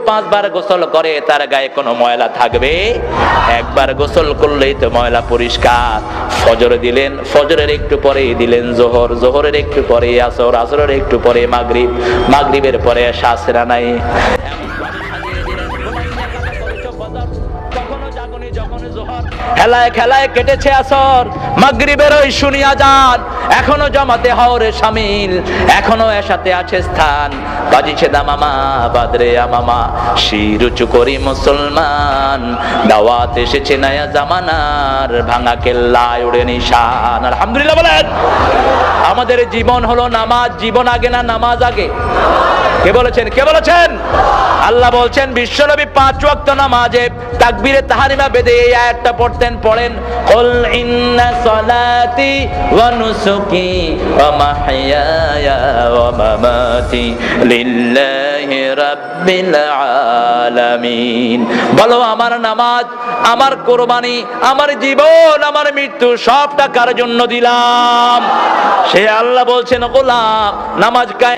5 বার গোসল করে তার গায়ে কোনো ময়লা থাকবে? একবার গোসল করলেই তো ময়লা পরিষ্কার। ফজর দিলেন, ফজরের একটু পরে দিলেন জোহর, জোহরের একটু পরে আসর, আসরের একটু পরে মাগরিব, মাগরিবের পরে শাসরা নাই। খেলায় খেলায় কেটেছে আসর, মাগরিবের ওই শুনি আজান, এখনো জামাতে হওরে শামিল, এখনো এসাতে আছে স্থান। বাজিছে দামামা বাদরে আমামা, শির উঁচু করি মুসলমান, দাওয়াত এসেছে নয়া জামানার, ভাঙা কেল্লায় উড়ে নিশান। আলহামদুলিল্লাহ বলেন। আমাদের জীবন হলো নামাজ, জীবন আগে না নামাজ আগে? কে বলেছেন? কে বলেছেন? আল্লাহ বলছেন বিশ্বনবী 5 ওয়াক্ত নামাজে তাকবীরে তাহরিমা বেদে এই আয়াতটা পড়তেন। পড়েন, কুল ইন্না সলাতি ওয়া নুসুকি ওয়া মাহইয়ায়া ওয়া মামাতি লিল্লাহি রাব্বিল আলামিন। বলো আমার নামাজ, আমার কুরবানি, আমার জীবন, আমার মৃত্যু সবটা কার জন্য দিলাম? সে আল্লাহ বলছেন গোলাম নামাজ